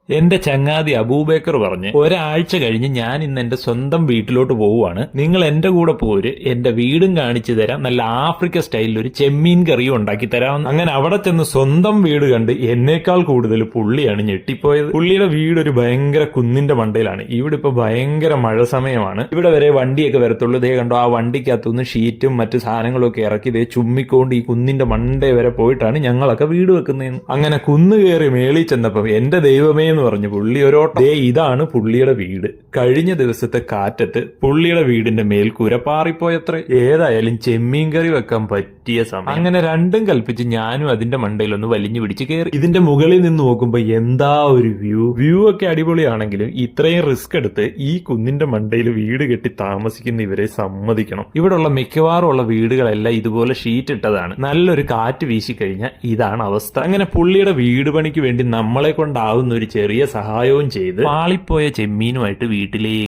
എന്റെ ചങ്ങാതി അബൂബക്കർ പറഞ്ഞ് ഒരാഴ്ച കഴിഞ്ഞ് ഞാൻ ഇന്ന് എന്റെ സ്വന്തം വീട്ടിലോട്ട് പോവുകയാണ്, നിങ്ങൾ എന്റെ കൂടെ പോര്, എന്റെ വീടും കാണിച്ചു തരാം, നല്ല ആഫ്രിക്ക സ്റ്റൈലിൽ ഒരു ചെമ്മീൻ കറിയും ഉണ്ടാക്കി തരാം. അങ്ങനെ അവിടെ ചെന്ന് സ്വന്തം വീട് കണ്ട് എന്നേക്കാൾ കൂടുതൽ പുള്ളിയാണ് ഞെട്ടിപ്പോയത്. പുള്ളിയുടെ വീട് ഒരു ഭയങ്കര കുന്നിന്റെ മണ്ടയിലാണ്. ഇവിടെ ഇപ്പൊ ഭയങ്കര മഴ സമയമാണ്. ഇവിടെ വരെ വണ്ടിയൊക്കെ വരത്തുള്ളൂ. ഇതേ കണ്ടോ, ആ വണ്ടിക്കകത്തുനിന്ന് ഷീറ്റും മറ്റു സാധനങ്ങളും ഒക്കെ ഇറക്കി ഇതേ ചുമ്മിക്കൊണ്ട് ഈ കുന്നിന്റെ മണ്ടേ വരെ പോയിട്ടാണ് ഞങ്ങളൊക്കെ വീട് വെക്കുന്നതെന്ന്. അങ്ങനെ കുന്ന് കയറി മേളിൽ ചെന്നപ്പം എന്റെ ദൈവമേ എന്ന് പറഞ്ഞു പുള്ളി ഒരോട്ടം. ഇതാണ് പുള്ളിയുടെ വീട്. കഴിഞ്ഞ ദിവസത്തെ കാറ്റത്ത് പുള്ളിയുടെ വീടിന്റെ മേൽക്കൂര പാറിപ്പോയത്രേ. ഏതായാലും ചെമ്മീൻ കറി വെക്കാൻ പറ്റിയ സമയം. അങ്ങനെ രണ്ടും കൽപ്പിച്ച് ഞാനും അതിന്റെ മണ്ടയിലൊന്ന് വലിഞ്ഞു പിടിച്ച് കയറി. ഇതിന്റെ മുകളിൽ നിന്ന് നോക്കുമ്പോ എന്താ ഒരു വ്യൂ ഒക്കെ അടിപൊളിയാണെങ്കിലും ഇത്രയും റിസ്ക് എടുത്ത് ഈ കുന്നിന്റെ മണ്ടയിൽ വീട് കെട്ടി താമസിക്കുന്ന ഇവരെ സമ്മതിക്കണം. ഇവിടെയുള്ള മിക്കവാറും ഉള്ള വീടുകളെല്ലാം ഇതുപോലെ ഷീറ്റ് ഇട്ടതാണ്. നല്ലൊരു കാറ്റ് വീശിക്കഴിഞ്ഞാൽ ഇതാണ് അവസ്ഥ. അങ്ങനെ പുള്ളിയുടെ വീട് പണിക്ക് വേണ്ടി നമ്മളെ കൊണ്ടാവുന്ന ഒരു ചെറിയ സഹായവും ചെയ്ത് പാളിപ്പോയ ചെമ്മീനുമായിട്ട് വീട്ടിലേക്ക്